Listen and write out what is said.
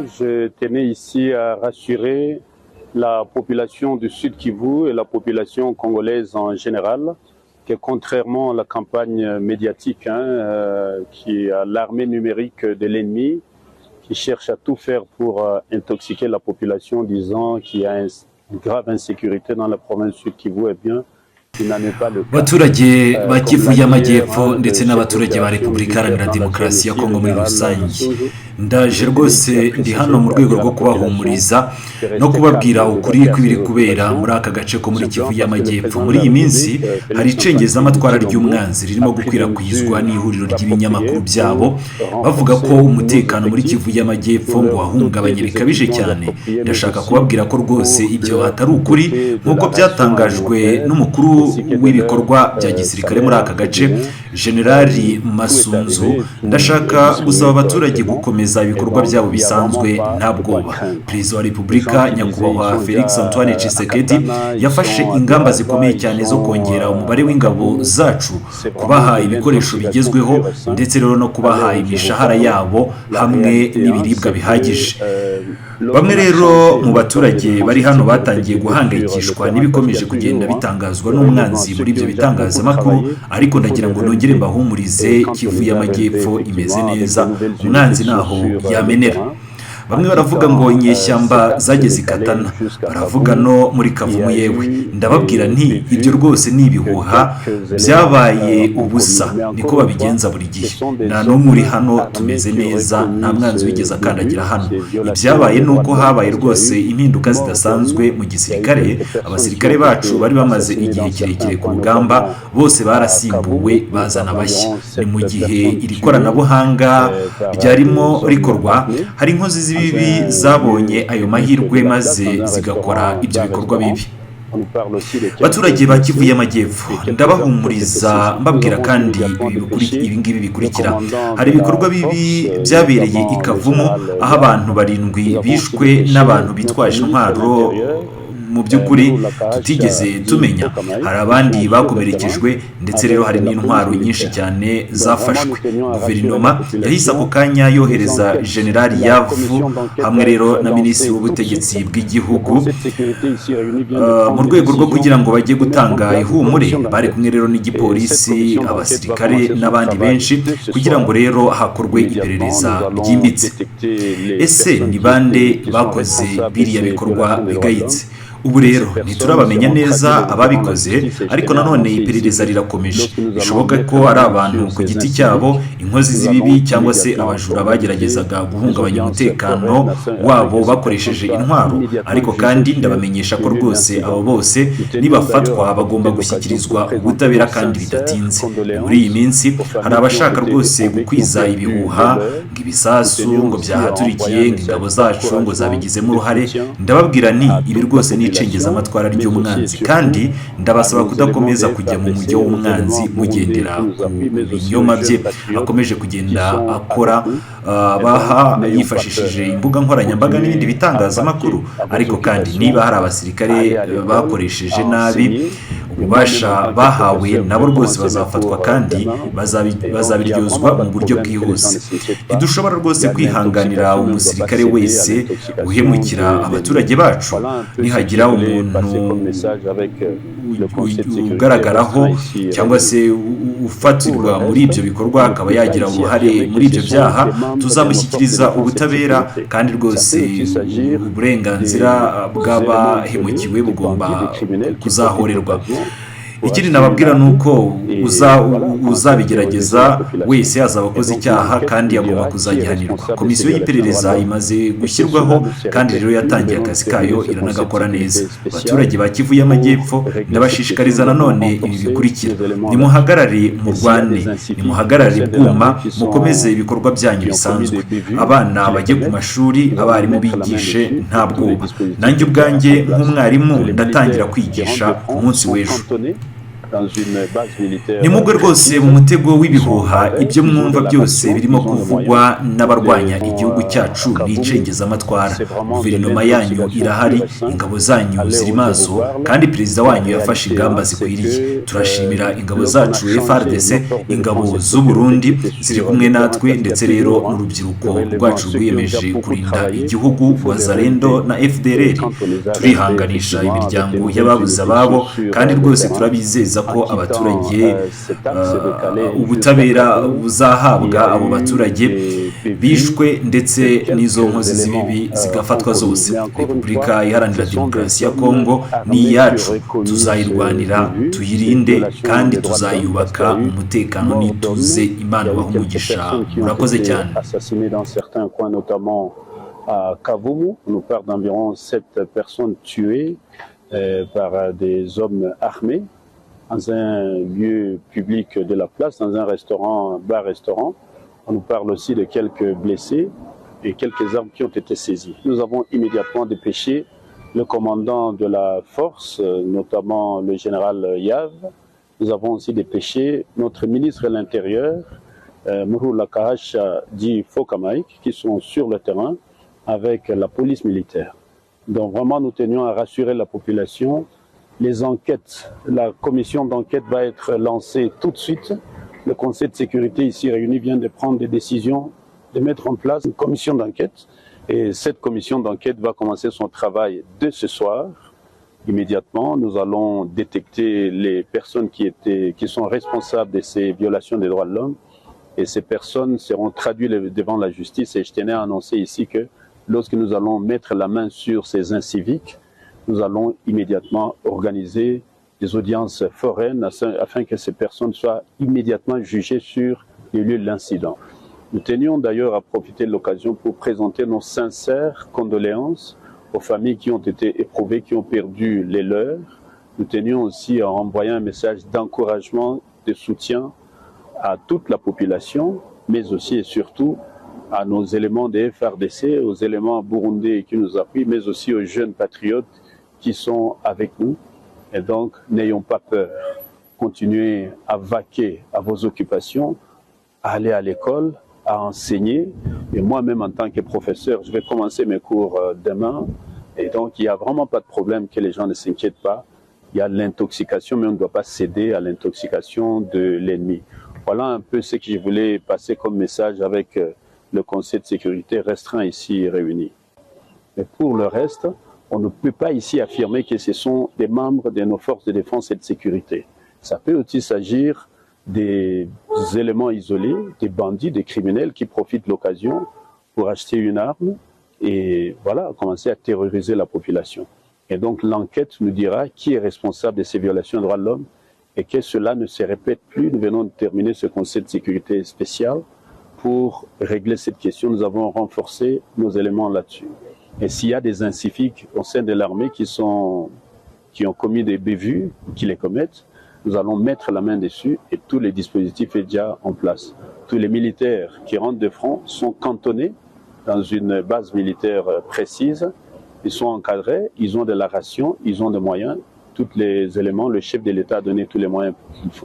Je tenais ici à rassurer la population du Sud Kivu et la population congolaise en général que contrairement à la campagne médiatique qui est l'armée numérique de l'ennemi qui cherche à tout faire pour intoxiquer la population disant qu'il y a une grave insécurité dans la province Sud Kivu, eh bien abaturage ba Kivu y'Amajyepfo ndetse n'abaturage ba Repubulika Iharanira Demokarasi ya Kongo muri rusange ndaje rwose ndi hano mu rwego rwo kubahumuriza no kubabwira ukuri kw'ibiri kubera muri aka gace ko muri Kivu y'Amajyepfo. Muri iyi minsi hari icengezamatwara ry'umwanzi ririmo gukwirakwizwa n'ihuriro ry'ibinyamakuru byabo bavuga ko umutekano muri Kivu y'Amajyepfo ngo wahungabanye bikabije cyane. Ndashaka kubabwira ko rwose ibyo atari ukuri nk'uko byatangajwe n'umukuru w'ibikorwa bya gisirikare muri aka gace Generali Masunzu. Ndashaka gusaba abaturage gukomeza ibikorwa byabo bisanzwe nta bwoba. Perezida wa Repubulika nyakubahwa Felix Antoine Tshisekedi yafashe ingamba zikomeye cyane zo kongera umubare w'ingabo zacu, kubaha ibikoresho bigezweho ndetse rero no kubaha imishahara yabo hamwe n'ibiribwa bihagije. Bamwe rero mu baturage bari hano batangiye guhangayikishwa n'ibikomeje kugenda bitangazwa n'umwanzi muri ibyo bitangazamakuru, ariko ndagira ngo nongere mbahumurize Kivu y'Amajyepfo imeze neza, umwanzi naho yamenera. Bamwe baravuga ngo inyeshyamba zageze ikatana, baravuga no muri Kavumu yewe. Ndababwira nti ibyo rwose ni ibihuha byabaye ubusa, niko babigenza buri gihe. Nta n'umwe uri hano, tumeze neza, nta mwanzi wigeze akandagira hano. Ibyabaye ni uko habaye rwose impinduka zidasanzwe mu gisirikare. Abasirikare bacu bari bamaze igihe kirekire ku rugamba, bose barasimbuwe bazana bashya. Ni mu gihe iri koranabuhanga ryarimo rikorwa, hari inkozi z'ibibi zabonye ayo mahirwe maze zigakora ibyo bikorwa bibi. Baturage ba Kivu y'Amajyepfo, ndabahumuriza mbabwira kandi ibi ngibi bikurikira. Hari ibikorwa bibi byabereye i Kavumu aho abantu 7 bishwe n'abantu bitwaje intwaro mu by'ukuri tutigeze tumenya. Hari abandi bakomerekejwe ndetse rero hari n'intwaro nyinshi cyane zafashwe. Guverinoma yahise ako kanya yohereza Generali Yavu hamwe rero na Minisitiri w'Ubutegetsi bw'igihugu mu rwego rwo kugira ngo bajye gutanga ihumure. Bari kumwe rero n'igipolisi, abasirikare n'abandi benshi kugira ngo rero hakorwe iperereza ryimbitse. Ese ni bande bakoze biriya bikorwa bigayitse? Ubu rero ntiturabamenya neza ababikoze, ariko nanone iperereza rirakomeje. Bishoboka ko ari abantu ku giti cyabo, inkozi z'ibibi cyangwa se abajura bageragezaga guhungabanya umutekano wabo bakoresheje intwaro. Ariko kandi ndabamenyesha ko rwose abo bose nibafatwa bagomba gushyikirizwa ubutabera kandi bidatinze. Muri iyi minsi hari abashaka rwose gukwiza ibihuha ngo ibisasu ngo byahaturikiye ngo ingabo zacu ngo zabigizemo uruhare. Ndababwira nti ibi rwose ni icengezamatwara ry'umwanzi, kandi ndabasaba kudakomeza kujya mu mujyi w'umwanzi mugendera ku binyoma bye akomeje kugenda akora baha yifashishije imbuga nkoranyambaga n'ibindi bitangazamakuru. Ariko kandi niba hari abasirikare bakoresheje nabi ububasha bahawe, nabo rwose bazafatwa kandi bazabiryozwa mu buryo bwihuse. Ntidushobora rwose kwihanganira umusirikare wese uhemukira abaturage bacu. Nihagira umuntu ugaragaraho cyangwa se ufatirwa muri ibyo bikorwa akaba yagira uruhare muri ibyo byaha, tuzamushyikiriza ubutabera kandi rwose uburenganzira bw'abahemukiwe bugomba kuzahorerwa. Ikindi nababwira ni uko uzabigerageza wese azaba akoze icyaha kandi agomba kuzagihanirwa. Komisiyo y'iperereza imaze gushyirwaho kandi rero yatangiye akazi kayo iranagakora neza. Abaturage ba Kivu y'Amajyepfo ndabashishikariza nanone ibi bikurikira: nimuhagarare murwane, nimuhagarare bwuma, mukomeze ibikorwa byanyu bisanzwe. Abana bajye ku mashuri, abarimu bigishe nta bwoba. Nanjye ubwanjye nk'umwarimu ndatangira kwigisha ku munsi w'ejo. dans une base militaire. nimugwe rwose mu mutego w'ibihuha ibyo mwumva byose birimo kuvugwa n'abarwanya igihugu cyacu n'icengezamatwara. Guverinoma yanyu irahari, ingabo zanyu ziri maso, kandi perezida wanyu yafashe ingamba zikwiriye. Turashimira ingabo zacu FARDC, ingabo z'u Burundi ziri kumwe natwe, ndetse rero n'urubyiruko rwacu rwiyemeje kurinda igihugu, Wazalendo na FDLR. Turihanganisha imiryango y'ababuze ababo, kandi rwose turabizeza ko abaturage ubutabera buzahabwa abo baturage bishwe, ndetse n'izo nkozi z'ibibi zigafatwa zose. Repubulika Iharanira Demokarasi ya Kongo ni iyacu, tuzayirwanira, tuyirinde, kandi tuzayubaka mu mutekano n'ituze. Imana ibahe umugisha. Murakoze cyane. À Kavumu, on nous parle d'environ 7 personnes tuées par des hommes armés dans un lieu public de la place, dans un restaurant, bar-restaurant. On nous parle aussi de quelques blessés et quelques armes qui ont été saisies. Nous avons immédiatement dépêché le commandant de la force, notamment le général Yav. Nous avons aussi dépêché notre ministre de l'Intérieur, Mourou Lakahash dit Fokamaïk, qui sont sur le terrain avec la police militaire. Donc vraiment, nous tenions à rassurer la population. Les enquêtes, la commission d'enquête va être lancée tout de suite. Le Conseil de sécurité ici réuni vient de prendre des décisions, de mettre en place une commission d'enquête. Et cette commission d'enquête va commencer son travail dès ce soir. Immédiatement, nous allons détecter les personnes qui sont responsables de ces violations des droits de l'homme. Et ces personnes seront traduites devant la justice. Et je tenais à annoncer ici que lorsque nous allons mettre la main sur ces inciviques, nous allons immédiatement organiser des audiences foraines afin que ces personnes soient immédiatement jugées sur les lieux de l'incident. Nous tenions d'ailleurs à profiter de l'occasion pour présenter nos sincères condoléances aux familles qui ont été éprouvées, qui ont perdu les leurs. Nous tenions aussi à envoyer un message d'encouragement, de soutien à toute la population, mais aussi et surtout à nos éléments des FARDC, aux éléments burundais qui nous appuient, mais aussi aux jeunes patriotes qui sont avec nous. Et donc, n'ayons pas peur. Continuez à vaquer à vos occupations, à aller à l'école, à enseigner. Et moi-même, en tant que professeur, je vais commencer mes cours demain. Et donc, il n'y a vraiment pas de problème, que les gens ne s'inquiètent pas. Il y a l'intoxication, mais on ne doit pas céder à l'intoxication de l'ennemi. Voilà un peu ce que je voulais passer comme message avec le Conseil de sécurité restreint ici réuni. Mais pour le reste, on ne peut pas ici affirmer que ce sont des membres de nos forces de défense et de sécurité. Ça peut aussi s'agir des éléments isolés, des bandits, des criminels qui profitent de l'occasion pour acheter une arme et voilà, commencer à terroriser la population. Et donc l'enquête nous dira qui est responsable de ces violations des droits de l'homme et que cela ne se répète plus. Nous venons de terminer ce Conseil de sécurité spécial. Pour régler cette question, nous avons renforcé nos éléments là-dessus. Et s'il y a des inciviques au sein de l'armée qui ont commis des bévues, qui les commettent, nous allons mettre la main dessus et tous les dispositifs sont déjà en place. Tous les militaires qui rentrent de front sont cantonnés dans une base militaire précise. Ils sont encadrés, ils ont de la ration, ils ont des moyens, tous les éléments. Le chef de l'État a donné tous les moyens qu'il faut.